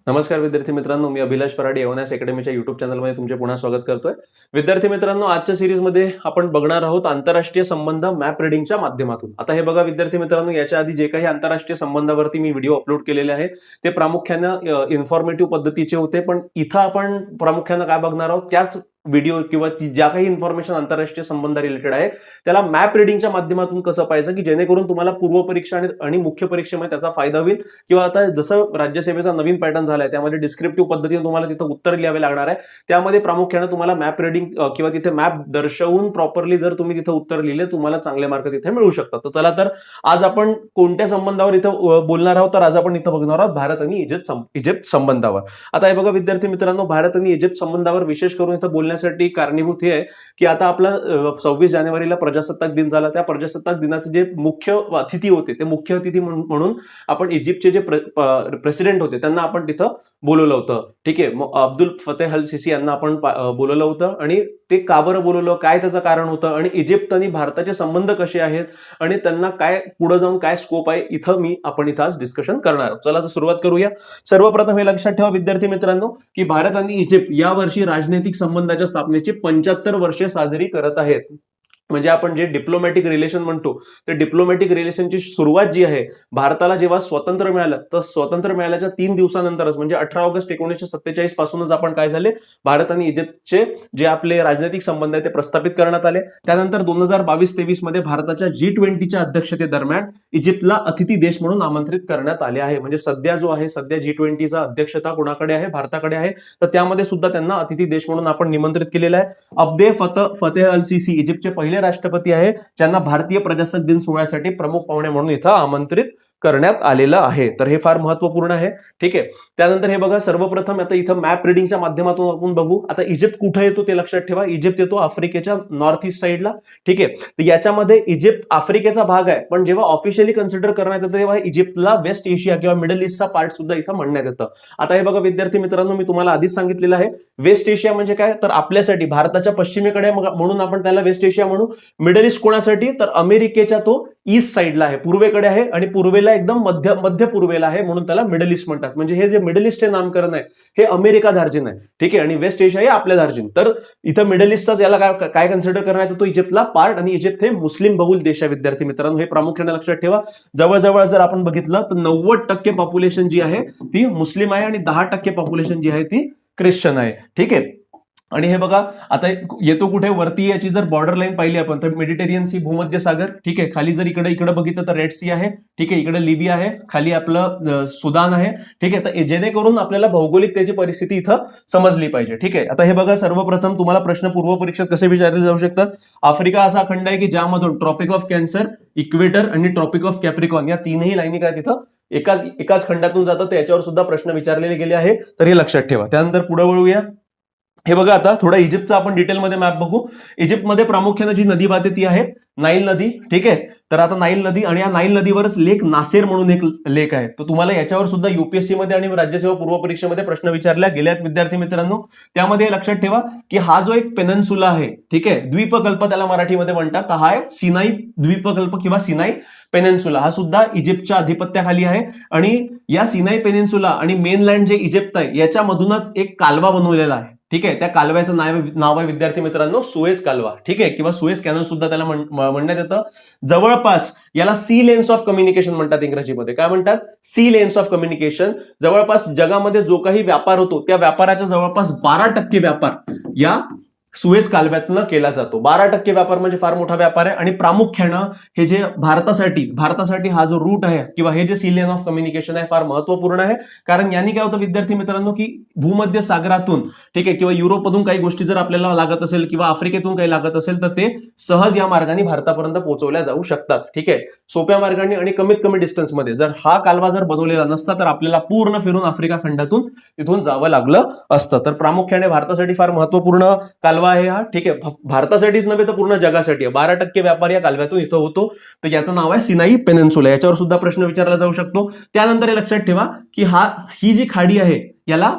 नमस्कार विद्यार्थी मित्रांनो, मी अभिलाष पराडे एवनास अकॅडमीच्या युट्यूब चॅनलमध्ये तुमचे पुन्हा स्वागत करतोय. विद्यार्थी मित्रांनो, आजच्या सिरीजमध्ये आपण बघणार आहोत आंतरराष्ट्रीय संबंध मॅप रिडिंगच्या माध्यमातून. आता हे बघा विद्यार्थी मित्रांनो, याच्या आधी जे काही आंतरराष्ट्रीय संबंधावरती मी व्हिडिओ अपलोड केलेले आहे ते प्रामुख्याने इन्फॉर्मेटिव्ह पद्धतीचे होते, पण इथं आपण प्रामुख्याने काय बघणार आहोत, त्याच व्हिडिओ किंवा ज्या काही इन्फॉर्मेशन आंतरराष्ट्रीय संबंध रिलेटेड आहे त्याला मॅप रिडिंगच्या माध्यमातून कसं पाहायचं की जेणेकरून तुम्हाला पूर्व परीक्षा आणि मुख्य परीक्षेमध्ये त्याचा फायदा होईल. किंवा आता जसं राज्यसेवेचा नवीन पॅटर्न झालाय त्यामध्ये डिस्क्रिप्टिव्ह पद्धतीने तुम्हाला तिथं उत्तर लिहावे लागणार आहे. त्यामध्ये प्रामुख्याने तुम्हाला मॅप रिडिंग किंवा तिथे मॅप दर्शवून प्रॉपरली जर तुम्ही तिथे उत्तर लिहिले तुम्हाला चांगले मार्क तिथे मिळू शकतात. तर चला, तर आज आपण कोणत्या संबंधावर इथं बोलणार आहोत, तर आज आपण इथं बघणार आहोत भारत आणि इजिप्त संबंधावर. आता हे बघा विद्यार्थी मित्रांनो, भारत आणि इजिप्त संबंधावर विशेष करून इथं बोलण्यासाठी कारणीभूत हे आहे की आता आपला 26 जानेवारीला प्रजासत्ताक दिन झाला. त्या प्रजासत्ताक दिनाचे जे मुख्य अतिथी होते ते मुख्य अतिथी म्हणून आपण इजिप्तचे जे प्रेसिडेंट होते त्यांना आपण तिथं बोलवलं होतं. ठीक आहे, मग अब्दुल फतेह अल सिसी यांना आपण बोलवलं होतं. आणि ते का बरं बोलवलं, काय त्याचं कारण होतं आणि इजिप्त आणि भारताचे संबंध कसे आहेत आणि त्यांना काय पुढे जाऊन काय स्कोप आहे, आपण इथं आज डिस्कशन करणार आहोत. चला तर सुरुवात करूया. सर्वप्रथम हे लक्षात ठेवा विद्यार्थी मित्रांनो की भारत आणि इजिप्त या वर्षी राजनैतिक संबंधाच्या स्थापनेची 75 वर्षे साजरी करत आहेत. म्हणजे आपण जे डिप्लोमॅटिक रिलेशन म्हणतो ते डिप्लोमॅटिक रिलेशनची सुरुवात जी आहे, भारताला जेव्हा स्वातंत्र्य मिळालं तर स्वातंत्र्य मिळाल्याच्या 3 दिवसानंतरच म्हणजे 18 ऑगस्ट 1947 पासूनच आपण काय झाले, भारत आणि इजिप्तचे जे आपले राजनैतिक संबंध आहे ते प्रस्थापित करण्यात आले. त्यानंतर 2022-23 मध्ये भारताच्या G20च्या अध्यक्षतेदरम्यान इजिप्तला अतिथी देश म्हणून आमंत्रित करण्यात आले आहे. म्हणजे सध्या G20चा अध्यक्षता कोणाकडे आहे, भारताकडे आहे. तर त्यामध्ये सुद्धा त्यांना अतिथी देश म्हणून आपण निमंत्रित केलेलं आहे. अब्दुल फतेह अल सिसी इजिप्तचे पहिले राष्ट्रपती आहे ज्यांना भारतीय प्रजासत्ताक दिन सोहळ्यासाठी प्रमुख पाहुणे म्हणून इथं आमंत्रित करण्यात आलेलं आहे. तर हे फार महत्वपूर्ण आहे. ठीक आहे, त्यानंतर हे बघा सर्वप्रथम आता इथं मॅप रिडिंगच्या माध्यमातून आपण बघू. आता इजिप्त कुठे येतो ते लक्षात ठेवा. इजिप्त येतो आफ्रिकेच्या नॉर्थ ईस्ट साईडला. ठीक आहे, तर याच्यामध्ये इजिप्त आफ्रिकेचा भाग आहे, पण जेव्हा ऑफिशियली कन्सिडर करण्यात येतं तेव्हा इजिप्तला वेस्ट एशिया किंवा मिडल ईस्टचा पार्ट सुद्धा इथं म्हणण्यात येतं. आता हे बघा विद्यार्थी मित्रांनो, मी तुम्हाला आधीच सांगितलेलं आहे वेस्ट एशिया म्हणजे काय, तर आपल्यासाठी भारताच्या पश्चिमेकडे म्हणून आपण त्याला वेस्ट एशिया म्हणू. मिडल ईस्ट कोणासाठी, तर अमेरिकेच्या तो ईस्ट साईडला आहे, पूर्वेकडे आहे आणि पूर्वेला एकदम मध्य पूर्वेला आहे म्हणून त्याला मिडल ईस्ट म्हणतात. म्हणजे हे जे मिडल ईस्ट हे नामकरण आहे हे अमेरिका धार्जिन आहे. ठीक आहे, आणि वेस्ट एशिया हे आपल्या धार्जिन. तर इथं मिडल ईस्टचाच याला काय कन्सिडर करण्यात येतो, इजिप्तला पार्ट. आणि इजिप्त हे मुस्लिम बहुल देश आहे विद्यार्थी मित्रांनो, हे प्रामुख्याने लक्षात ठेवा. जवळजवळ जर आपण बघितलं तर 90% पॉप्युलेशन जी आहे ती मुस्लिम आहे आणि 10% पॉप्युलेशन जी आहे ती ख्रिश्चन आहे. ठीक आहे, आणि हे बघा आता येतो कुठे, वरती याची जर बॉर्डर लाईन पाहिली आपण तर मेडिटेरियन सी, भूमध्य सागर. ठीक आहे, खाली जर इकडे बघितलं तर रेड सी आहे. ठीक आहे, इकडे लिबिया आहे, खाली आपलं सुदान आहे. ठीक आहे, तर जेणेकरून आपल्याला भौगोलिक त्याची परिस्थिती इथं समजली पाहिजे. ठीक आहे, आता हे बघा सर्वप्रथम तुम्हाला प्रश्न पूर्व परीक्षेत कसे विचारले जाऊ शकतात. आफ्रिका असा खंड आहे की ज्यामधून ट्रॉपिक ऑफ कॅन्सर, इक्वेटर आणि ट्रॉपिक ऑफ कॅप्रिकॉन या तीनही लाईनी काय तिथं एकाच खंडातून जातात. तर याच्यावर सुद्धा प्रश्न विचारलेले गेले आहे, तर हे लक्षात ठेवा. त्यानंतर पुढे वळूया. हे बघा आता थोडा इजिप्तचा आपण डिटेलमध्ये मॅप बघू. इजिप्तमध्ये प्रामुख्याने जी नदी वाहते ती आहे नाईल नदी. ठीक आहे, तर आता नाईल नदी आणि या नाईल नदीवरच लेक नासेर म्हणून एक लेक आहे. तर तुम्हाला याच्यावर सुद्धा युपीएससी मध्ये आणि राज्यसेवा पूर्व परीक्षेमध्ये प्रश्न विचारल्या गेल्यात विद्यार्थी मित्रांनो. त्यामध्ये लक्षात ठेवा की हा जो एक पेनिन्सुला आहे, ठीक आहे, द्वीपकल्प त्याला मराठीमध्ये म्हणतात, तर हा आहे सिनाई द्वीपकल्प किंवा सिनाई पेनिन्सुला. हा सुद्धा इजिप्तच्या अधिपत्याखाली आहे. आणि या सिनाई पेनिन्सुला आणि मेनलँड जे इजिप्त आहे याच्यामधूनच एक कालवा बनवलेला आहे. ठीक आहे, त्या कालव्याचं नाव आहे विद्यार्थी मित्रांनो सुएझ कालवा. ठीक आहे, किंवा सुएझ कॅनल सुद्धा त्याला म्हणण्यात येतं. जवळपास याला सी लेन्स ऑफ कम्युनिकेशन म्हणतात इंग्रजीमध्ये. काय म्हणतात, सी लेन्स ऑफ कम्युनिकेशन. जवळपास जगामध्ये जो काही व्यापार होतो त्या व्यापाराच्या जवळपास 12% व्यापार या सुएझ कालव्यातनं केला जातो. 12% व्यापार म्हणजे फार मोठा व्यापार आहे. आणि प्रामुख्यानं हे जे भारतासाठी हा जो रूट आहे किंवा हे जे सी लेन ऑफ कम्युनिकेशन आहे फार महत्वपूर्ण आहे. कारण यांनी काय होतं विद्यार्थी मित्रांनो की भूमध्य सागरातून, ठीक आहे, किंवा युरोपमधून काही गोष्टी जर आपल्याला लागत असेल किंवा आफ्रिकेतून काही लागत असेल तर ते सहज या मार्गाने भारतापर्यंत पोहोचवल्या जाऊ शकतात. ठीक आहे, सोप्या मार्गाने आणि कमीत कमी डिस्टन्समध्ये. जर हा कालवा जर बनवलेला नसता तर आपल्याला पूर्ण फिरून आफ्रिका खंडातून तिथून जावं लागलं असतं. तर प्रामुख्याने भारतासाठी फार महत्वपूर्ण कालवा आहे हा. ठीक आहे, भारतासाठीच नव्हे तर पूर्ण जगासाठी आहे. 12% व्यापार या कालव्यातून इथं होतो. तर याचं नाव आहे सिनाई पेनिन्सुला. याच्यावर सुद्धा प्रश्न विचारला जाऊ शकतो. त्यानंतर हे लक्षात ठेवा की ही जी खाडी आहे याला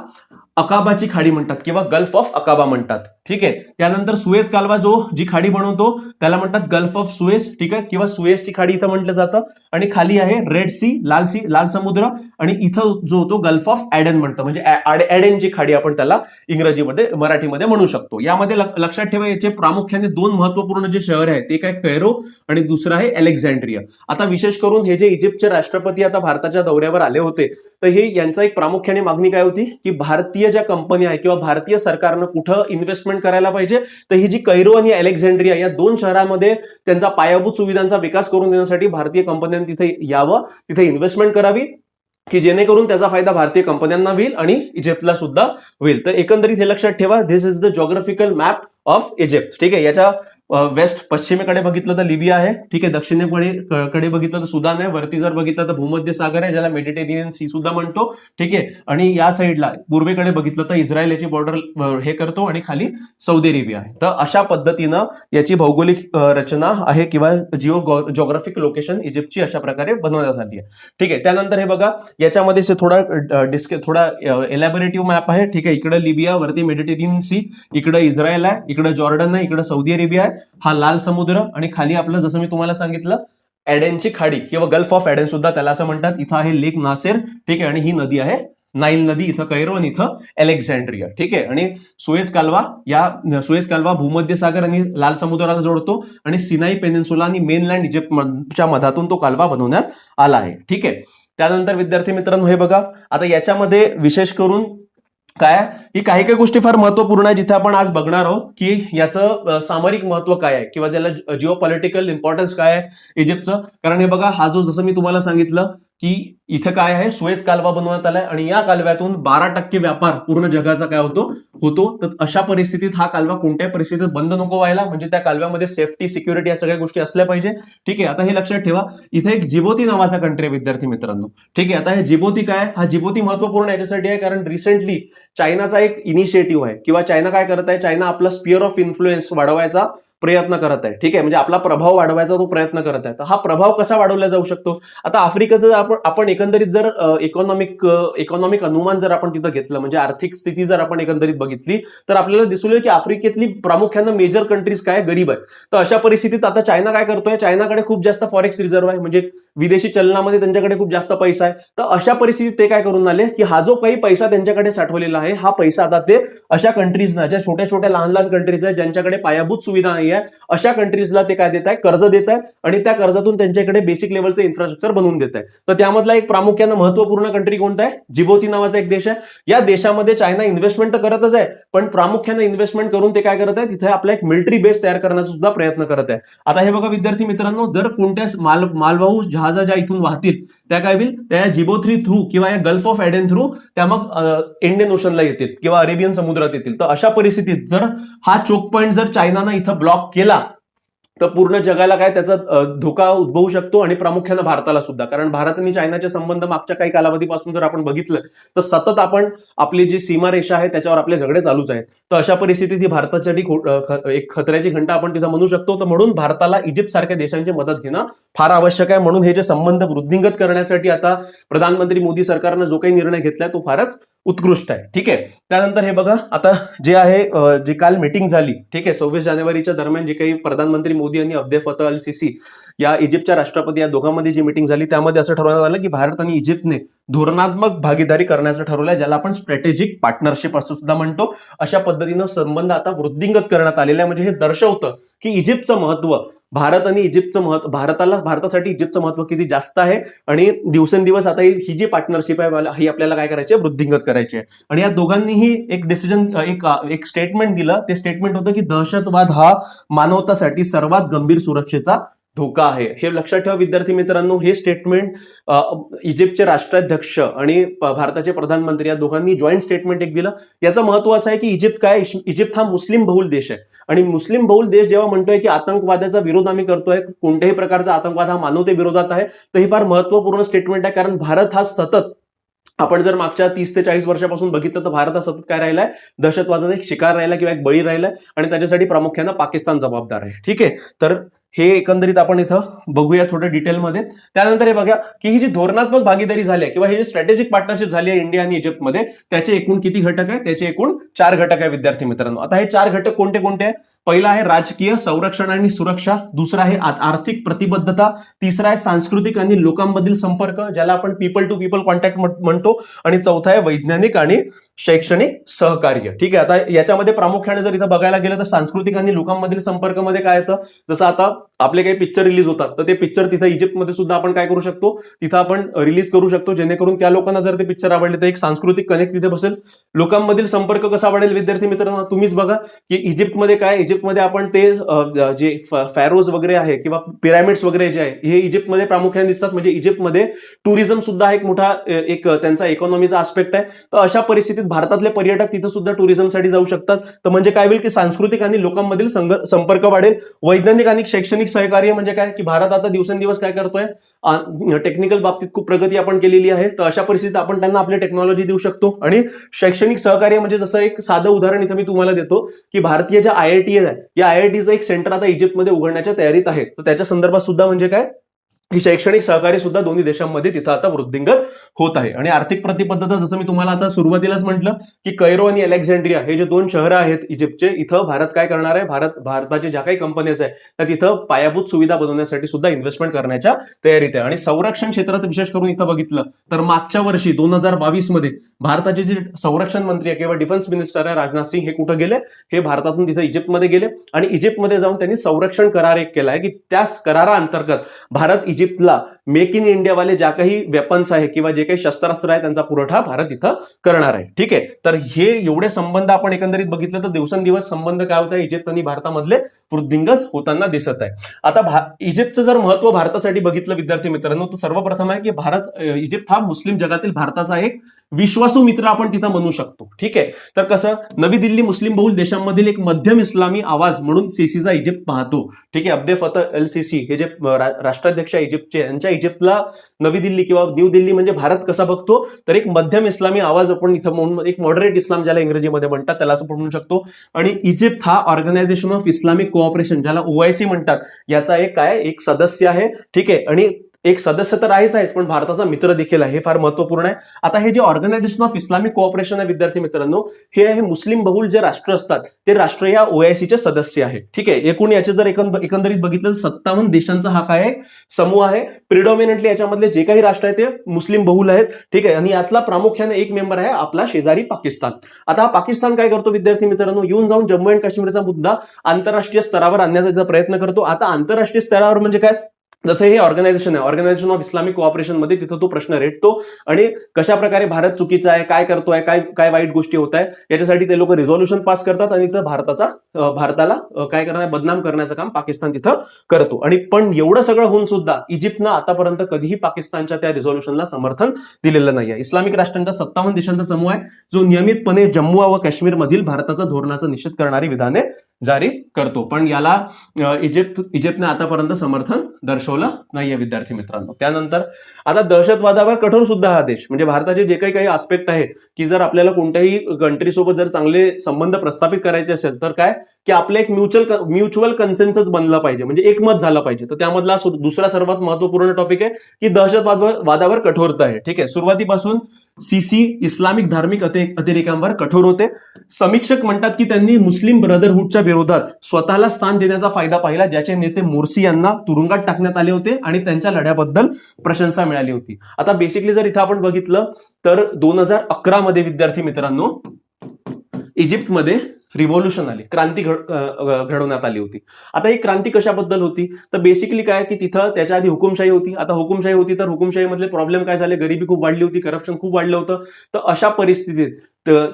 अकाबाची खाडी म्हणतात किंवा गल्फ ऑफ अकाबा म्हणतात. ठीक आहे. त्यानंतर सुएझ कालवा जी खाडी बनवतो त्याला म्हणतात गल्फ ऑफ सुएझ. ठीक आहे, किंवा सुएझची खाडी इथं म्हटलं जातं. आणि खाली आहे रेड सी, लाल समुद्र, आणि इथं जो तो गल्फ ऑफ ॲडन म्हणतं, म्हणजे ॲडेनची खाडी आपण त्याला इंग्रजीमध्ये मराठीमध्ये म्हणू शकतो. यामध्ये लक्षात ठेवा, याचे प्रामुख्याने दोन महत्वपूर्ण जे शहर आहेत, एक आहे कैरो आणि दुसरं आहे अलेक्झांड्रिया. आता विशेष करून हे जे इजिप्तचे राष्ट्रपती आता भारताच्या दौऱ्यावर आले होते, तर हे यांचा एक प्रामुख्याने मागणी काय होती की भारतीय ज्या कंपन्या आहे किंवा भारतीय सरकारनं कुठं इन्व्हेस्टमेंट करायला पाहिजे, तर ही जी कैरो आणि अलेक्झांड्रिया या दोन शहरांमध्ये त्यांचा पायाभूत सुविधांचा विकास करून देण्यासाठी भारतीय कंपन्यांनी तिथे यावं, तिथे इन्व्हेस्टमेंट करावी, की जेणेकरून त्याचा फायदा भारतीय कंपन्यांना होईल आणि इजिप्तला सुद्धा होईल. तर एकंदरीत हे लक्षात ठेवा, this is the geographical map of Egypt. ठीक आहे. याच्या वेस्ट पश्चिमेकडे बघितलं तर लिबिया आहे. ठीक आहे. दक्षिणेकडे बघितलं तर सुदान आहे. वरती जर बघितलं तर भूमध्य सागर आहे, ज्याला मेडिटेरियन सी सुद्धा म्हणतो. ठीक आहे. आणि या साईडला पूर्वेकडे बघितलं तर इस्रायल याची बॉर्डर हे करतो आणि खाली सौदी अरेबिया आहे. तर अशा पद्धतीनं याची भौगोलिक रचना आहे किंवा जॉग्राफिक लोकेशन इजिप्तची अशा प्रकारे बनवण्यात आली आहे. ठीक आहे. त्यानंतर हे बघा, याच्यामध्ये थोडा एलॅबोरेटिव्ह मॅप आहे. ठीक आहे. इकडे लिबिया, वरती मेडिटेरियन सी, इकडे इस्रायल आहे, इकडे जॉर्डन आहे, इकडे सौदी अरेबिया आहे, हा लाल समुद्र, आणि खाली आपलं जसं मी तुम्हाला सांगितलं ॲडेनची खाडी किंवा गल्फ ऑफ ॲडेन सुद्धा त्याला असं म्हणतात. इथं आहे लेक नासेर. ठीक आहे. आणि ही नदी आहे नाईल नदी, इथं कैरो आणि इथं अलेक्झांड्रिया. ठीक आहे. आणि सुएझ कालवा भूमध्य सागर आणि लाल समुद्राला जोडतो, आणि सिनाई पेनिन्सुला आणि मेनलँड इजिप्तच्या मधातून तो कालवा बनवण्यात आला आहे. ठीक आहे. त्यानंतर विद्यार्थी मित्रांनो हे बघा, आता याच्यामध्ये विशेष करून काय ही काही गोष्टी फार महत्वपूर्ण आहे, जिथे आपण आज बघणार आहोत की याचं सामरिक महत्व काय आहे किंवा त्याला जिओ पॉलिटिकल इम्पॉर्टन्स काय आहे इजिप्तचं. कारण हे बघा, हा जो जसं मी तुम्हाला सांगितलं की इथं काय आहे, सुएझ कालवा बनवण्यात आलाय आणि या कालव्यातून 12% व्यापार पूर्ण जगाचा काय होतो. तर अशा परिस्थितीत हा कालवा कोणत्याही परिस्थितीत बंद नको व्हायला, म्हणजे त्या कालव्यामध्ये सेफ्टी, सिक्युरिटी या सगळ्या गोष्टी असल्या पाहिजे. ठीक आहे. आता हे लक्षात ठेवा, इथे एक जिबोती नावाचा कंट्री आहे विद्यार्थी मित्रांनो. ठीक आहे. आता हे जिबोती काय, हा जिबोती महत्वपूर्ण याच्यासाठी आहे कारण रिसेंटली चायनाचा एक इनिशिएटिव्ह आहे किंवा चायना काय करत आहे, चायना आपला स्पिअर ऑफ इन्फ्लुएन्स वाढवायचा प्रयत्न करत आहे. ठीक आहे. म्हणजे आपला प्रभाव वाढवायचा तो प्रयत्न करत आहे. तर हा प्रभाव कसा वाढवला जाऊ शकतो, आता आफ्रिकेचं आपण एकंदरीत जर इकॉनॉमिक अनुमान जर आपण तिथं घेतलं, म्हणजे आर्थिक स्थिती जर आपण एकंदरीत बघितली, तर आपल्याला दिसून येईल की आफ्रिकेतली प्रामुख्याने मेजर कंट्रीज काय गरीब आहे. तर अशा परिस्थितीत आता चायना काय करतोय, चायनाकडे खूप जास्त फॉरेक्स रिझर्व्ह आहे, म्हणजे विदेशी चलनामध्ये त्यांच्याकडे खूप जास्त पैसा आहे. तर अशा परिस्थितीत ते काय करून आले की हा जो काही पैसा त्यांच्याकडे साठवलेला आहे, हा पैसा आता ते अशा कंट्रीजना, ज्या छोट्या छोट्या लहान कंट्रीज आहेत, ज्यांच्याकडे पायाभूत सुविधा नाही आहे, अशा कंट्रीजला ते काय देत आहे, कर्ज देत आहे, आणि त्या कर्जातून त्यांच्याकडे बेसिक लेवलचं इन्फ्रास्ट्रक्चर बनवून देत आहे. तर त्यामधला एक प्रामुख्याने महत्वपूर्ण कंट्री कोणता आहे, जिबोती नावाचा एक देश आहे. या देशामध्ये चायना इन्व्हेस्टमेंट तर करतच आहे, पण प्रामुख्याने इन्व्हेस्टमेंट करून ते काय करत आहे, तिथे आपला एक मिलिटरी बेस तयार करण्याचा सुद्धा प्रयत्न करत आहे. आता हे बघा विद्यार्थी मित्रांनो, जर कोणत्या मालवाहू जहाजा ज्या इथून वाहतील त्या काय होईल, त्या जिबोथ्री थ्रू किंवा या गल्फ ऑफ ॲडेन थ्रू त्या मग इंडियन ओशनला येतील किंवा अरेबियन समुद्रात येतील. तर अशा परिस्थितीत जर हा चोक पॉईंट जर चायनानं इथं ब्लॉक केला, तर पूर्ण जगाला काय त्याचा धोका उद्भवू शकतो, आणि प्रामुख्याने भारताला सुद्धा. कारण भारत आणि चायनाचे संबंध मागच्या काही कालावधीपासून जर आपण बघितलं तर सतत आपण आपली जी सीमारेषा आहे त्याच्यावर आपले झगडे चालूच आहेत. तर अशा परिस्थितीत ही भारतासाठी एक खतऱ्याची घंटा आपण तिथं म्हणू शकतो. तर म्हणून भारताला इजिप्त सारख्या देशांची मदत घेणं फार आवश्यक आहे. म्हणून हे जे संबंध वृद्धिंगत करण्यासाठी आता प्रधानमंत्री मोदी सरकारनं जो काही निर्णय घेतलाय तो फारच उत्कृष्ट आहे. ठीक आहे. त्यानंतर हे बघा, आता जे आहे, जे काल मीटिंग झाली, ठीक आहे, 26 जानेवारीच्या दरम्यान जे काही प्रधानमंत्री मोदी आणि अब्देल फतह अल सिसी या इजिप्तच्या राष्ट्रपती या दोघांमध्ये जी मीटिंग झाली, त्यामध्ये असं ठरवण्यात आलं की भारत आणि इजिप्तने धोरणात्मक भागीदारी करण्याचं ठरवलंय, ज्याला आपण स्ट्रॅटेजिक पार्टनरशिप असं सुद्धा म्हणतो. अशा पद्धतीनं संबंध आता वृद्धिंगत करण्यात आलेला आहे. म्हणजे हे दर्शवतं की इजिप्तचं महत्व, भारत आणि इजिप्तचं महत्व, भारतासाठी इजिप्तचं महत्व किती जास्त आहे, आणि दिवसेंदिवस आता ही जी पार्टनरशिप आहे ही आपल्याला काय करायची आहे, वृद्धिंगत करायची आहे. आणि या दोघांनीही एक डिसिजन, एक स्टेटमेंट दिलं. ते स्टेटमेंट होतं की दहशतवाद हा मानवतासाठी सर्वात गंभीर सुरक्षेचा धोका आहे. हे लक्षात ठेवा विद्यार्थी मित्रांनो. हे स्टेटमेंट इजिप्तचे राष्ट्राध्यक्ष आणि भारताचे प्रधानमंत्री या दोघांनी जॉईंट स्टेटमेंट एक दिलं. याचं महत्व असं आहे की इजिप्त हा मुस्लिम बहुल देश आहे, आणि मुस्लिम बहुल देश जेव्हा म्हणतोय की आतंकवादाचा विरोध आम्ही करतोय, कोणत्याही प्रकारचा आतंकवाद हा मानवते विरोधात आहे, तर हे फार महत्वपूर्ण स्टेटमेंट आहे. कारण भारत हा सतत, आपण जर मागच्या 30 ते 40 वर्षापासून बघितलं तर भारत हा सतत काय राहिलाय, दहशतवादाचा एक शिकार राहिला किंवा एक बळी राहिलाय, आणि त्याच्यासाठी प्रामुख्यानं पाकिस्तान जबाबदार आहे. ठीक आहे. तर हे एकंदरीत आपण इथं बघूया थोडं डिटेलमध्ये. त्यानंतर हे बघा की ही जी धोरणात्मक भागीदारी झाली आहे किंवा ही जी स्ट्रॅटेजिक पार्टनरशिप झाली आहे इंडिया आणि इजिप्तमध्ये, त्याचे एकूण किती घटक आहे? त्याचे एकूण 4 घटक आहे विद्यार्थी मित्रांनो. आता हे 4 घटक कोणते कोणते आहे? पहिला आहे राजकीय, संरक्षण आणि सुरक्षा, दुसरा आहे आर्थिक प्रतिबद्धता, तिसरा आहे सांस्कृतिक आणि लोकांमधील संपर्क ज्याला आपण पीपल टू पीपल कॉन्टॅक्ट म्हणतो, आणि चौथा आहे वैज्ञानिक आणि शैक्षणिक सहकार्य. ठीक आहे. आता याच्यामध्ये प्रामुख्याने जर इथं बघायला गेलं तर सांस्कृतिक आणि लोकांमधील संपर्कमध्ये काय येतं? जसं आता आपले काही पिक्चर रिलीज होतात तर ते पिक्चर तिथं इजिप्तमध्ये सुद्धा आपण काय करू शकतो? तिथं आपण रिलीज करू शकतो, जेणेकरून त्या लोकांना जर ते पिक्चर आवडले तर एक सांस्कृतिक कनेक्ट तिथे बसेल. लोकांमधील संपर्क कसा वाढेल विद्यार्थी मित्रांनो? तुम्हीच बघा की इजिप्तमध्ये काय, इजिप्तमध्ये आपण ते जे फॅरोज वगैरे आहे किंवा पिरॅमिड्स वगैरे जे आहे हे इजिप्तमध्ये प्रामुख्याने दिसतात. म्हणजे इजिप्तमध्ये टुरिझम सुद्धा एक मोठा एक त्यांचा इकॉनॉमीचा आस्पेक्ट आहे. तर अशा परिस्थितीत भारतातले पर्यटक तिथं सुद्धा टुरिझमसाठी जाऊ शकतात. तर म्हणजे काय होईल की सांस्कृतिक आणि लोकांमधील संपर्क वाढेल. वैज्ञानिक आणि शैक्षणिक सहकार्य म्हणजे काय की भारत आता दिवसेंदिवस काय करतोय, टेक्निकल बाबतीत खूप प्रगती आपण केलेली आहे. तर अशा परिस्थितीत आपण त्यांना आपली टेक्नॉलॉजी देऊ शकतो. आणि शैक्षणिक सहकार्य म्हणजे जसं एक साधं उदाहरण इथं मी तुम्हाला देतो की भारतीय ज्या IIT आहे या IITचं एक सेंटर आता इजिप्तमध्ये उघडण्याच्या तयारीत आहे. तर त्याच्या संदर्भात सुद्धा म्हणजे काय की शैक्षणिक सहकार्य सुद्धा दोन्ही देशांमध्ये तिथं आता वृद्धिंगत होत आहे. आणि आर्थिक प्रतिबद्धता जसं मी तुम्हाला आता सुरुवातीलाच म्हटलं की कैरो आणि अलेक्झांड्रिया हे जे 2 शहरं आहेत इजिप्तचे, इथं भारत काय करणार आहे? भारताचे ज्या काही कंपनीज आहेत त्या तिथं पायाभूत सुविधा बनवण्यासाठी सुद्धा इन्व्हेस्टमेंट करण्याच्या तयारीत आहे. आणि संरक्षण क्षेत्रात विशेष करून इथं बघितलं तर मागच्या वर्षी 2022 मध्ये भारताचे जे संरक्षण मंत्री आहे किंवा डिफेन्स मिनिस्टर आहे राजनाथ सिंह, हे कुठं गेले? हे भारतातून तिथं इजिप्तमध्ये गेले आणि इजिप्तमध्ये जाऊन त्यांनी संरक्षण करार एक केला आहे की त्या कराराअंतर्गत भारत इजिप्तला मेक इन इंडियावाले ज्या काही वेपन्स आहे किंवा जे काही शस्त्रास्त्र आहे त्यांचा पुरवठा भारत इथं करणार आहे. ठीक आहे. तर हे एवढे संबंध आपण एकंदरीत बघितलं तर दिवसेंदिवस संबंध काय होत आहे? इजिप्त आणि भारतामधले वृद्धिंगत होताना दिसत आहे. आता इजिप्तचं जर महत्व भारतासाठी बघितलं विद्यार्थी मित्रांनो तर सर्वप्रथम आहे की इजिप्त हा मुस्लिम जगातील भारताचा एक विश्वासू मित्र आपण तिथं म्हणू शकतो. ठीक आहे. तर कसं, नवी दिल्ली मुस्लिम बहुल देशांमधील एक मध्यम इस्लामी आवाज म्हणून सीसीचा इजिप्त पाहतो. ठीक आहे. अब्दे फतह अल सीसी हे जे राष्ट्राध्यक्ष इजिप्तचे, यांच्या इजिप्तला नवी दिल्ली किंवा न्यू दिल्ली म्हणजे भारत कसा बघतो? तर एक मध्यम इस्लामी आवाज आपण इथं म्हणून, एक मॉडरेट इस्लाम ज्याला इंग्रजीमध्ये म्हणतात त्याला असं म्हणू शकतो. आणि इजिप्त हा ऑर्गनायझेशन ऑफ इस्लामिक कोऑपरेशन ज्याला OIC म्हणतात याचा एक सदस्य आहे. ठीक आहे. आणि एक सदस्य तर आहेच, पण भारताचा मित्र देखील आहे. हे फार महत्वपूर्ण आहे. आता हे जे ऑर्गनायझेशन ऑफ इस्लामिक कोऑपरेशन आहे विद्यार्थी मित्रांनो, हे आहे मुस्लिम बहुल जे राष्ट्र असतात ते राष्ट्र या OICचे सदस्य आहे. ठीक आहे. एकूण याचे जर एकंदरीत बघितलं तर 57 देशांचा हा काय समूह आहे. प्रिडॉमिनंटली याच्यामधले जे काही राष्ट्र आहेत ते मुस्लिम बहुल आहेत. ठीक आहे. आणि यातला प्रामुख्याने एक मेंबर आहे आपला शेजारी पाकिस्तान. आता हा पाकिस्तान काय करतो विद्यार्थी मित्रांनो? येऊन जाऊन जम्मू अँड काश्मीरचा मुद्दा आंतरराष्ट्रीय स्तरावर आणण्याचा प्रयत्न करतो. आता आंतरराष्ट्रीय स्तरावर म्हणजे काय? जसं हे ऑर्गनायझेशन आहे, ऑर्गनायझेशन ऑफ इस्लामिक कोऑपरेशन मध्ये, तिथं तो प्रश्न रेटतो आणि कशा प्रकारे भारत चुकीचा आहे, काय करतोय, काय वाईट गोष्टी होत आहे याच्यासाठी ते लोक रिझॉल्युशन पास करतात आणि इथं भारताला काय करणार, बदनाम करण्याचं काम पाकिस्तान तिथं करतो. आणि पण एवढं सगळं होऊन सुद्धा इजिप्तनं आतापर्यंत कधीही पाकिस्तानच्या त्या रिझॉल्युशनला समर्थन दिलेलं नाही आहे. इस्लामिक राष्ट्रांचा 57 देशांचा समूह आहे जो नियमितपणे जम्मू व काश्मीर मधील भारताचा धोरणाचा निषेध करणारी विधाने जारी करतो. पण याला इजिप्तने आतापर्यंत समर्थन दर्शवलं नाहीये विद्यार्थी मित्रांनो. त्यानंतर आता दहशतवादावर कठोर सुद्धा हा देश, म्हणजे भारताचे जे काही आस्पेक्ट आहे की जर आपल्याला कोणत्याही कंट्री सोबत जर चांगले संबंध प्रस्थापित करायचे असेल तर काय की आपलं एक म्युच्युअल कन्सेन्सस बनलं पाहिजे, म्हणजे एकमत झालं पाहिजे. तर त्यामधला दुसरा सर्वात महत्वपूर्ण टॉपिक आहे की दहशतवादावर कठोरता आहे. ठीक आहे. सुरुवातीपासून सीसी इस्लामिक धार्मिक अतिरेकांवर कठोर होते. समीक्षक म्हणतात की त्यांनी मुस्लिम ब्रदरहुडच्या विरोधात स्वतःला स्थान देण्याचा फायदा पाहिला, ज्याचे नेते मोर्सी यांना तुरुंगात टाकण्यात आले होते आणि त्यांच्या लढ्याबद्दल प्रशंसा मिळाली होती. आता बेसिकली जर इथं आपण बघितलं तर 2011 मध्ये विद्यार्थी मित्रांनो इजिप्तमध्ये रिव्हॉल्युशन आली, क्रांती घडवण्यात आली होती. आता ही क्रांती कशाबद्दल होती तर बेसिकली काय की तिथं त्याच्या आधी हुकुमशाही होती. आता हुकुमशाही होती तर हुकुमशाहीमधले प्रॉब्लेम काय झाले, गरिबी खूप वाढली होती, करप्शन खूप वाढलं होतं. तर अशा परिस्थितीत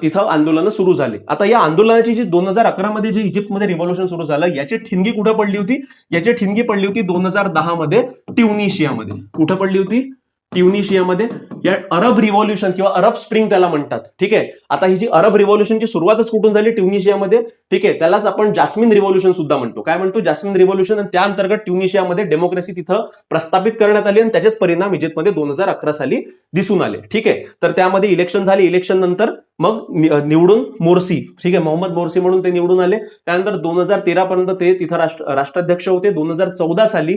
तिथं आंदोलनं सुरू झाली. आता या आंदोलनाची जी 2011 मध्ये जे इजिप्तमध्ये रिव्हॉल्युशन सुरू झालं याची ठिणगी कुठं पडली होती? याची ठिणगी पडली होती 2010 मध्ये ट्युनिशियामध्ये. कुठं पडली होती? ट्युनिशियामध्ये. या अरब रिव्हॉल्युशन किंवा अरब स्प्रिंग त्याला म्हणतात. ठीक आहे. आता ही जी अरब रिव्हॉल्युशनची सुरुवातच कुठून झाली? ट्युनिशियामध्ये. ठीक आहे. त्यालाच आपण जास्मिन रिव्हॉल्युशन सुद्धा म्हणतो. काय म्हणतो? Jasmine revolution. आणि त्या अंतर्गत ट्युनिशियामध्ये डेमोक्रेसी तिथं प्रस्थापित करण्यात आली आणि त्याचेच परिणाम इजिप्तमध्ये 2011 साली दिसून आले. ठीक आहे. तर त्यामध्ये इलेक्शन झाले. इलेक्शन नंतर मग निवडून मोर्सी, ठीक आहे, मोहम्मद मोर्सी म्हणून ते निवडून आले. त्यानंतर 2013 पर्यंत ते तिथं राष्ट्राध्यक्ष होते. 2014 साली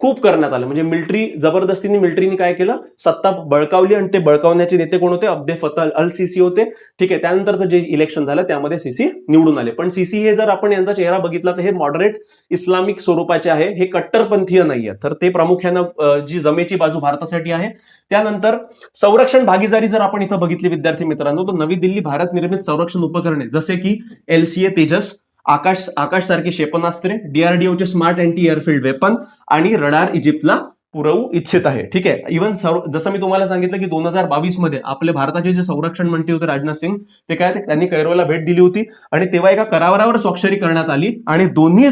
खूप करण्यात आलं, म्हणजे जबरदस्तीने मिलिटरीने काय केलं, सत्ता बळकावली, आणि ते बळकावण्याचे नेते कोण होते, अब्दे फतह अल सीसी होते. ठीक आहे, त्यानंतरचं जे इलेक्शन झालं त्यामध्ये सीसी निवडून आले. पण सीसी हे जर आपण यांचा चेहरा बघितला तर हे मॉडरेट इस्लामिक स्वरूपाचे आहे, हे कट्टरपंथीय नाहीये. तर ते प्रामुख्यानं जी जमेची बाजू भारतासाठी आहे. त्यानंतर संरक्षण भागीदारी जर आपण इथं बघितली विद्यार्थी मित्रांनो, तर नवी दिल्ली भारत निर्मित संरक्षण उपकरणे जसे की LCA तेजस, आकाश सारखी क्षेपणास्त्रे, DRDOचे स्मार्ट अँटी एअरफील्ड वेपन आणि रडार इजिप्तला पुरवू इच्छित आहे. ठीक आहे, इव्हन जसं मी तुम्हाला सांगितलं की 2022 मध्ये आपले भारताचे जे संरक्षण मंत्री होते राजनाथ सिंग, ते काय, त्यांनी कैरोला भेट दिली होती आणि तेव्हा एका करारावर स्वाक्षरी करण्यात आली आणि दोन्ही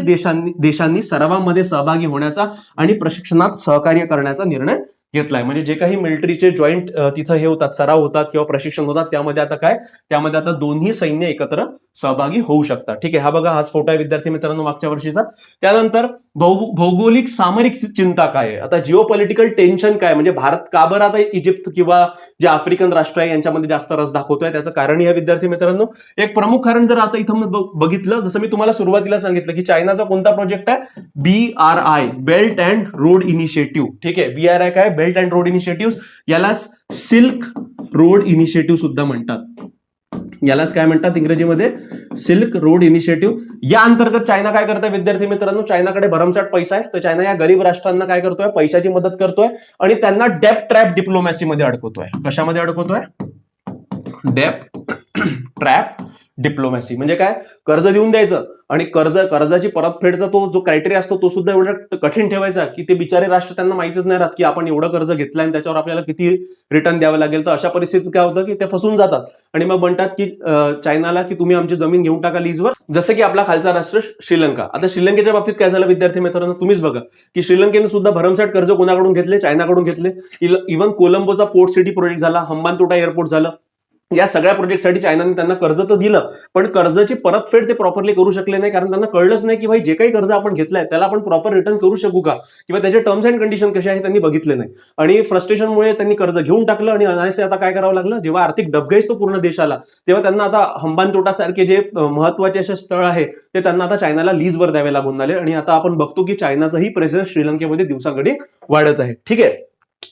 देशांनी सरावामध्ये सहभागी होण्याचा आणि प्रशिक्षणात सहकार्य करण्याचा निर्णय घेतलाय. म्हणजे जे काही मिलिटरीचे जॉईंट तिथं हे होतात, सराव होतात किंवा प्रशिक्षण होतात, त्यामध्ये आता दोन्ही सैन्य एकत्र सहभागी होऊ शकतात. ठीक आहे, हा बघा, हाच फोटो आहे विद्यार्थी मित्रांनो मागच्या वर्षीचा. त्यानंतर भौगोलिक सामरिक चिंता काय आहे, आता जिओ पॉलिटिकल टेन्शन काय, म्हणजे भारत का बरं आता इजिप्त किंवा जे आफ्रिकन राष्ट्र आहे यांच्यामध्ये जास्त रस दाखवतोय, त्याचं कारण हे विद्यार्थी मित्रांनो, एक प्रमुख कारण जर आता इथं बघितलं, जसं मी तुम्हाला सुरुवातीला सांगितलं की चायनाचा कोणता प्रोजेक्ट आहे, BRI belt and road initiative. ठीक आहे, BRI काय, बेल्ट अँड रोड इनिशिएटिव्ह, यालाच सिल्क रोड इनिशिएटिव्ह सुद्धा म्हणतात. यालाच काय म्हणतात इंग्रजीमध्ये, सिल्क रोड इनिशिएटिव्ह. या अंतर्गत चायना काय करतोय विद्यार्थी मित्रांनो, चायनाकडे भरमसाठ पैसा आहे, तर चायना या गरीब राष्ट्रांना काय करतोय, पैशाची मदत करतोय आणि त्यांना डेप्ट ट्रॅप डिप्लोमॅसीमध्ये अडकवतोय. कशामध्ये अडकवतोय, डेप्ट ट्रॅप डिप्लोमॅसी. म्हणजे काय, कर्ज देऊन द्यायचं आणि कर्जाची परतफेडचा तो जो क्रायटेरिया असतो तो सुद्धा एवढा कठीण ठेवायचा की ते बिचारे राष्ट्र, त्यांना माहितीच नाही राहत की आपण एवढं कर्ज घेतलंय आणि त्याच्यावर आपल्याला किती रिटर्न द्यावं लागेल. तर अशा परिस्थितीत काय होतं की ते फसून जातात आणि मग म्हणतात की चायनाला की तुम्ही आमची जमीन घेऊन टाका लीजवर. जसं की आपला खालचा राष्ट्र श्रीलंका. आता श्रीलंकेच्या बाबतीत काय झालं विद्यार्थी मित्रांनो, तुम्हीच बघा की श्रीलंकेने सुद्धा भरमसाठ कर्ज कोणाकडून घेतले, चायनाकडून घेतले. इव्हन कोलंबोचा पोर्ट सिटी प्रोजेक्ट झाला, हंबानतोटा एअरपोर्ट झालं, या सगळ्या प्रोजेक्टसाठी चायनाने त्यांना कर्ज तर दिलं, पण कर्जाची परतफेड ते प्रॉपरली करू शकले नाही, कारण त्यांना कळलंच नाही की भाई जे काही कर्ज आपण घेतलंय त्याला आपण प्रॉपर रिटर्न करू शकू का, किंवा त्याचे टर्म्स अँड कंडिशन कसे आहे त्यांनी बघितले नाही. आणि फ्रस्ट्रेशनमुळे त्यांनी कर्ज घेऊन टाकलं आणि अनायासे आता काय करावं लागलं, जेव्हा आर्थिक डबघाईस तो पूर्ण देशाला, तेव्हा त्यांना आता हंबानतोटा सारखे जे महत्वाचे असे स्थळ आहे ते त्यांना आता चायनाला लीजवर द्यावे लागून आले आणि आता आपण बघतो की चायनाचाही प्रेझेन्स श्रीलंकेमध्ये दिवसाघडी वाढत आहे. ठीक आहे,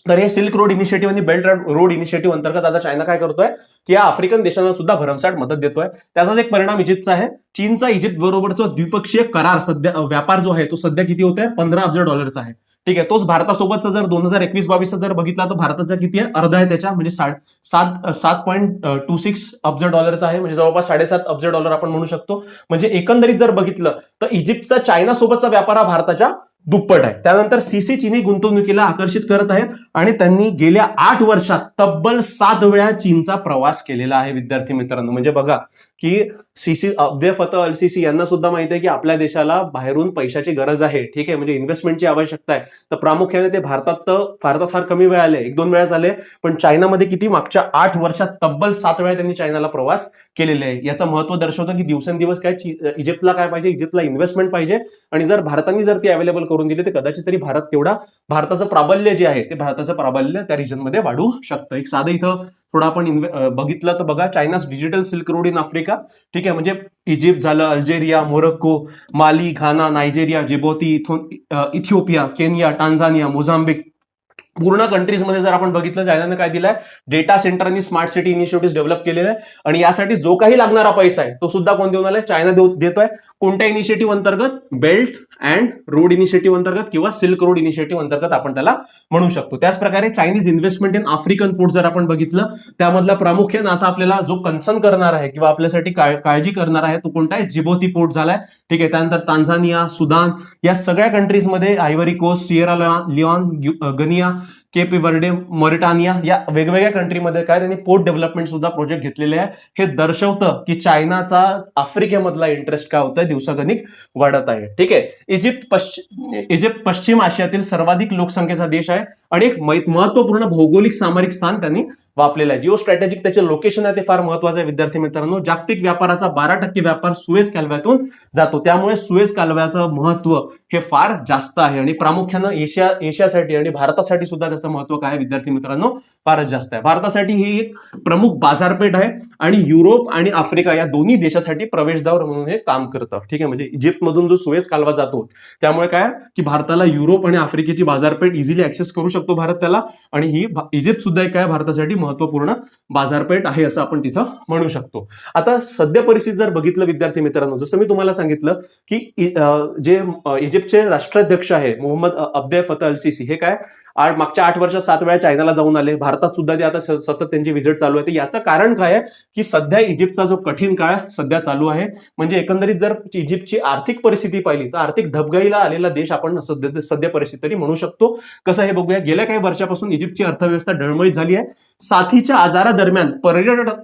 तर हे सिल्क रोड इनिशिएटिव्ह आणि बेल्ट रोड इनिशिएटिव्ह अंतर्गत आता चायना काय करतोय की या आफ्रिकन देशांना सुद्धा भरमसाठ मदत देतोय. त्याचाच एक परिणाम इजिप्तचा आहे. चीनचा इजिप्त बरोबरचा द्विपक्षीय करार सध्या व्यापार जो आहे तो सध्या किती होतोय, $15 अब्ज आहे. ठीक आहे, तोच भारतासोबतचा जर 2021-22 जर बघितला तर भारताचा किती आहे, अर्धा आहे त्याच्या, म्हणजे 7.26 अब्ज डॉलरचा आहे, म्हणजे जवळपास $7.5 अब्ज आपण म्हणू शकतो. म्हणजे एकंदरीत जर बघितलं तर इजिप्तचा चायना सोबतचा व्यापार हा भारताच्या दुप्पट आहे. त्यानंतर सीसी चीनी गुंतवणुकीला आकर्षित करत आहेत आणि त्यांनी गेल्या 8 वर्षात तब्बल 7 वेळा चीनचा प्रवास केलेला आहे विद्यार्थी मित्रांनो. म्हणजे बघा की अब्दे फतह अल सीसी यांना सुद्धा माहिती आहे की आपल्या देशाला बाहेरून पैशाची गरज आहे. ठीक आहे, म्हणजे इन्व्हेस्टमेंटची आवश्यकता आहे. तर प्रामुख्याने ते भारतात फार कमी वेळा आले, 1-2 वेळा झाले, पण चायनामध्ये किती, मागच्या 8 वर्षात तब्बल 7 वेळा त्यांनी चायनाला प्रवास केलेले आहे. याचं महत्व दर्शवतं की दिवसेंदिवस काय इजिप्तला काय पाहिजे, इजिप्तला इन्व्हेस्टमेंट पाहिजे आणि जर भारताने जर ती अवेलेबल करून दिली तर कदाचित तरी भारताचं प्राबल्य जे आहे ते भारताचं प्राबल्य त्या रिजनमध्ये वाढू शकतं. एक साधं इथं थोडं आपण बघितलं तर बघा, चायनाच digital silk road in Africa. ठीक आहे, म्हणजे इजिप्त झालं, Algeria, Morocco, Mali, Ghana, Nigeria, Djibouti, Ethiopia, Kenya, Tanzania, Mozambique, पूर्ण कंट्रीजमध्ये जर आपण बघितलं चायनाने काय दिलाय, डेटा सेंटर आणि स्मार्ट सिटी इनिशिएटिव्ह डेव्हलप केलेले आहे आणि यासाठी जो काही लागणारा पैसा आहे तो सुद्धा कोण देऊन आलाय, चायना देतोय. कोणत्या इनिशिएटिव्ह अंतर्गत, बेल्ट अँड रोड इनिशिएटिव्ह अंतर्गत किंवा सिल्क रोड इनिशिएटिव्ह अंतर्गत आपण त्याला म्हणू शकतो. त्याच प्रकारे Chinese investment in African port जर आपण बघितलं, त्यामधला प्रामुख्याने आता आपल्याला जो कन्सर्न करणार आहे किंवा आपल्यासाठी काळजी करणार आहे तो कोणता आहे, जिबौती पोर्ट झालाय. ठीक आहे, त्यानंतर तांझानिया, सुदान या सगळ्या कंट्रीजमध्ये, Ivory Coast, Sierra Leone, Guinea, Cape Verde, Mauritania या वेगवेगळ्या कंट्रीमध्ये काय त्यांनी पोर्ट डेव्हलपमेंट सुद्धा प्रोजेक्ट घेतलेले आहे. हे दर्शवतं की चायनाचा आफ्रिकेमधला इंटरेस्ट काय होतोय, दिवसागणिक वाढत आहे. ठीक आहे, इजिप्त पश्चिम आशियातील सर्वाधिक लोकसंख्येचा देश आहे आणि एक महत्वपूर्ण भौगोलिक सामरिक स्थान त्यांनी वापरलेलं आहे. जिओ स्ट्रॅटेजिक त्याचे लोकेशन आहे ते फार महत्वाचं आहे विद्यार्थी मित्रांनो. जागतिक व्यापाराचा 12% व्यापार सुएझ कालव्यातून जातो, त्यामुळे सुएझ कालव्याचं महत्व हे फार जास्त आहे आणि प्रामुख्यानं एशियासाठी आणि भारतासाठी सुद्धा त्याचं महत्व काय विद्यार्थी मित्रांनो, फारच जास्त आहे. भारतासाठी ही एक प्रमुख बाजारपेठ आहे आणि युरोप आणि आफ्रिका या दोन्ही देशासाठी प्रवेशद्वार म्हणून हे काम करतं. ठीक आहे, म्हणजे इजिप्तमधून जो सुएझ कालवा जातो त्यामुळे काय की भारताला युरोप आणि आफ्रिकेची बाजारपेठ इझिली ऍक्सेस करू शकतो भारत त्याला, आणि ही इजिप्त सुद्धा एक काय भारतासाठी महत्वपूर्ण बाजारपेठ आहे असं आपण तिथं म्हणू शकतो. आता सध्या परिस्थिती जर बघितलं विद्यार्थी मित्रांनो, जसं मी तुम्हाला सांगितलं की जे इजिप्तचे राष्ट्राध्यक्ष आहे Mohammed Abdel Fattah al Sisi, हे काय मागच्या 8 वर्षात 7 वेळा चायनाला जाऊन आले, भारतात सुद्धा ते आता सतत त्यांची व्हिजिट चालू आहे. तर याचं कारण काय आहे की सध्या इजिप्तचा जो कठीण काळ सध्या चालू आहे, म्हणजे एकंदरीत जर इजिप्तची आर्थिक परिस्थिती पाहिली तर आर्थिक ढबघाईला आलेला देश आपण सध्या परिस्थिती तरी म्हणू शकतो. कसं हे बघूया. गेल्या काही वर्षापासून इजिप्तची अर्थव्यवस्था डळमळीत झाली आहे. साथीच्या आजारादरम्यान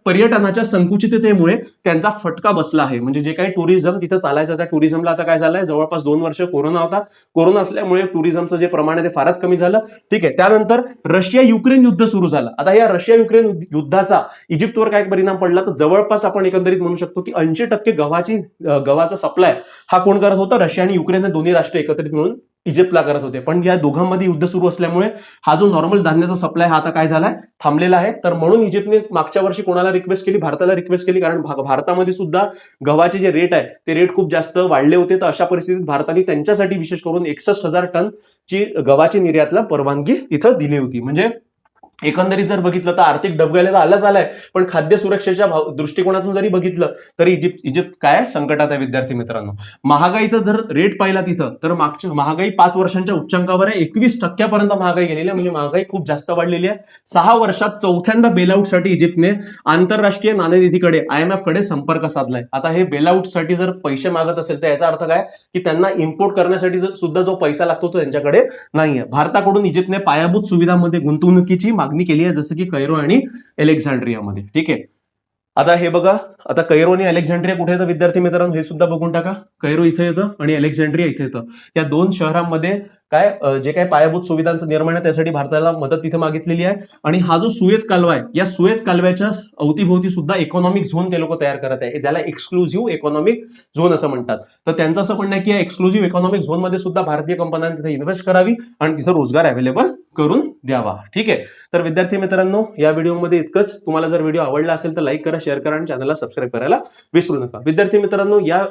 पर्यटनाच्या संकुचिततेमुळे त्यांचा फटका बसला आहे. म्हणजे जे काही टुरिझम तिथं चालायचं त्या टुरिझमला आता काय झालंय, जवळपास 2 वर्ष कोरोना होता. कोरोना असल्यामुळे टुरिझमचं जे प्रमाण आहे ते फारच कमी झालं. ठीक आहे, त्यानंतर रशिया युक्रेन युद्ध सुरू झालं. आता या रशिया युक्रेन युद्धाचा इजिप्तवर काय परिणाम पडला, तर जवळपास आपण एकंदरीत म्हणू शकतो की 80% गव्हाचा सप्लाय हा कोण करत होता, रशिया आणि युक्रेन हे दोन्ही राष्ट्र एकत्रित मिळून इजिप्तला करत होते. पण या दोघांमध्ये युद्ध सुरू असल्यामुळे हा जो नॉर्मल धान्याचा सप्लाय हा आता काय झालाय, थांबलेला आहे. तर म्हणून इजिप्तने मागच्या वर्षी कोणाला रिक्वेस्ट केली, भारताला रिक्वेस्ट केली, कारण भारतामध्ये सुद्धा गव्हाचे जे रेट आहे ते रेट खूप जास्त वाढले होते. तर अशा परिस्थितीत भारताने त्यांच्यासाठी विशेष करून 61,000 टन ची गव्हाची निर्यातला परवानगी तिथं दिली होती. म्हणजे एकंदरीत जर बघितलं तर आर्थिक डबघाईला तर आलाच आलाय, पण खाद्य सुरक्षेच्या दृष्टिकोनातून जरी बघितलं तरी इजिप्त काय संकटात आहे विद्यार्थी मित्रांनो. महागाईचा जर रेट पाहिला तिथं तर मागच्या महागाई 5 वर्षांच्या उच्चांकावर आहे. 21% महागाई गेलेली आहे, म्हणजे महागाई खूप जास्त वाढलेली आहे. 6 वर्षात चौथ्यांदा बेलआउटसाठी इजिप्तने आंतरराष्ट्रीय नाणेनिधीकडे IMF कडे संपर्क साधलाय. आता हे बेलआउटसाठी जर पैसे मागत असेल तर याचा अर्थ काय की त्यांना इम्पोर्ट करण्यासाठी सुद्धा जो पैसा लागतो तो त्यांच्याकडे नाहीये. भारताकडून इजिप्तने पायाभूत सुविधांमध्ये गुंतवणुकीची मागणी केली आहे, जसं की कैरो आणि अलेक्झांड्रियामध्ये. ठीक आहे, आता हे बघा, आता कैरो आणि अलेक्झांड्रिया कुठे येतं विद्यार्थी मित्रांनो हे सुद्धा बघून टाका. कैरो इथे येतं आणि अलेक्झांड्रिया इथे येतं. या 2 शहरांमध्ये काय जे काही पायाभूत सुविधांचं निर्माण आहे त्यासाठी भारताला मदत तिथे मागितलेली आहे. आणि हा जो सुएझ कालवा आहे या सुएझ कालव्याच्या अवतीभोवती सुद्धा इकॉनॉमिक झोन ते लोक तयार करत आहे, ज्याला एक्सक्लुझिव्ह इकॉनॉमिक झोन असं म्हणतात. तर त्यांचं असं म्हणणं आहे की या एक्सक्लुझिव्ह इकॉनॉमिक झोन मध्ये सुद्धा भारतीय कंपन्यांनी तिथे इन्व्हेस्ट करावी आणि तिथे रोजगार अवेलेबल करून द्यावा. ठीक आहे, तर विद्यार्थी मित्रांनो या व्हिडिओमध्ये इतकंच. तुम्हाला जर व्हिडिओ आवडला असेल तर लाईक करा, शेअर करा आणि चॅनलला सबस्क्राईब करायला विसरू नका. विद्यार्थी मित्रांनो या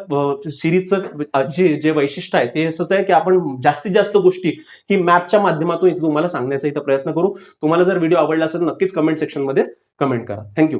सिरीजचं जे वैशिष्ट्य आहे ते असंच आहे की आपण जास्तीत जास्त गोष्टी ही मॅपच्या माध्यमातून इथे तुम्हाला सांगण्याचा इथं प्रयत्न करू. तुम्हाला जर व्हिडिओ आवडला असेल तर नक्कीच कमेंट सेक्शन मध्ये कमेंट करा. थँक्यू.